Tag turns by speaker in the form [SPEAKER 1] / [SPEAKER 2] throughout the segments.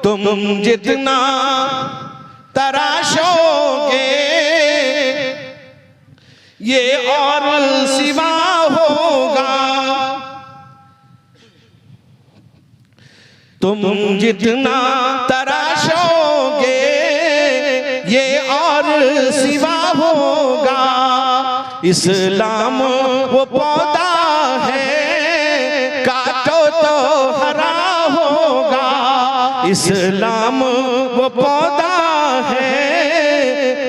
[SPEAKER 1] तुम जितना तराशोगे ये और सिवा होगा। तुम जितना तराशोगे ये और सिवा होगा। इस्लाम वो पौधा है काटो तो हरा होगा। इस्लाम वो पौधा है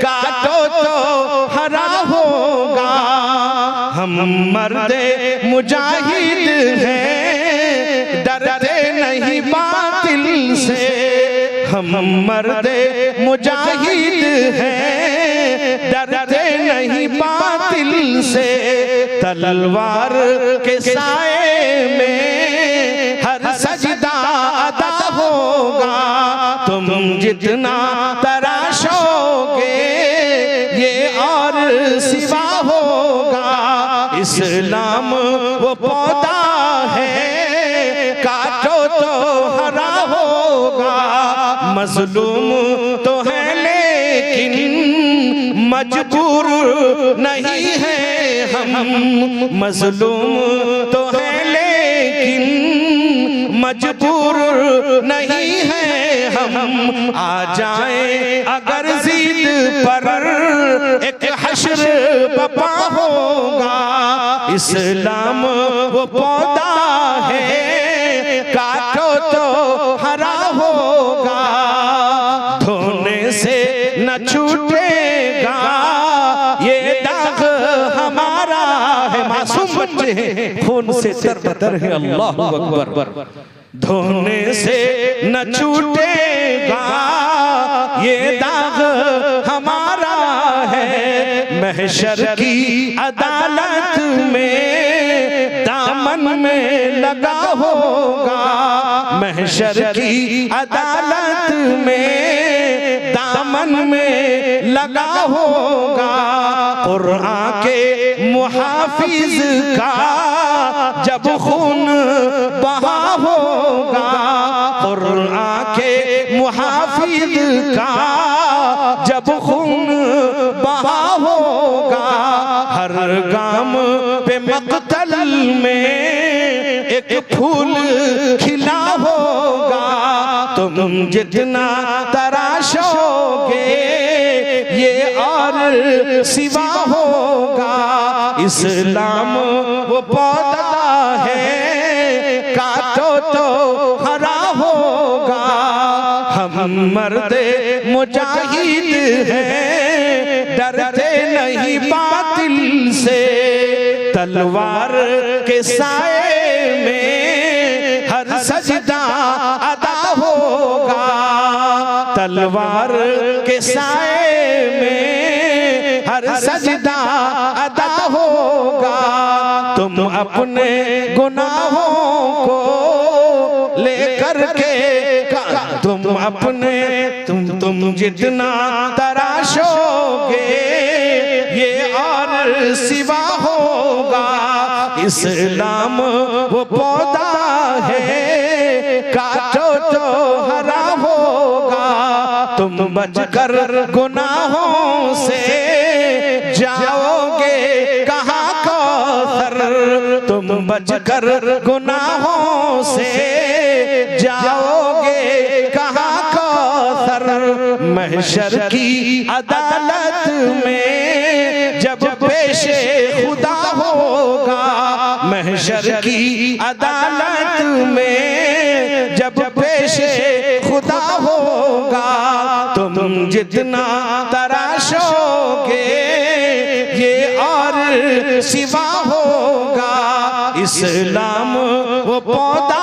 [SPEAKER 1] काटो तो हरा होगा। हम मर्दे मुजाहिद हैं डरते नहीं बातिल से। हम मर्दे मुजाहिद हैं डरते नहीं बातिल से। तलवार के साए में हर सजदा अदा होगा। तुम जितना तराशोगे ये और सिवा होगा। इस्लाम वो पौधा है काटो तो हरा होगा। मजलूम तो है लेकिन मजबूर नहीं है हम। मजलूम तो है लेकिन मजबूर नहीं है हम। आ जाए अगर जिद पर एक हश्र बपा होगा। इस्लाम वो पौधा है काटो तो हरा होगा। धोने से न छूटेगा ये दाग हमारा है। मासूम बच्चे हैं खून से तरबतर है। अल्लाह अकबर। धोने से न छूटेगा ये दाग हमारा है। महशर की अदालत में दामन में लगा होगा। महशर की अदालत में दामन में लगा होगा। कुरान के मुहाफिज का जब खून बहा होगा। कुरान के मुहाफिज का जब खून बहा होगा। हर गाम पे मक़तल में एक फूल खिला होगा। तुम जितना तराशोगे ये और सिवा होगा। इस्लाम वो पौधा है काटो तो हरा होगा। हम मर्दे मुजाहिद हैं डरते नहीं बातिल से। तलवार के साए में हर सजदा अदा होगा। तलवार के साए में हर सजदा अदा होगा। तुम अपने गुनाहों को लेकर के तुम अपने तुम जितना तराशोगे ये और सिवा होगा। इस्लाम वो पौधा है काटो तो हरा होगा। तुम बचकर गुनाहों से जाओगे कहाँ कौसर। तुम बचकर गुनाहों से जाओगे कहाँ कौसर। महशर की अदालत में जब पेशे खुदा होगा। महशर की अदालत में जब पेशे खुदा होगा। तुम जितना तराशोगे ये और सिवा होगा। इस्लाम वो पौधा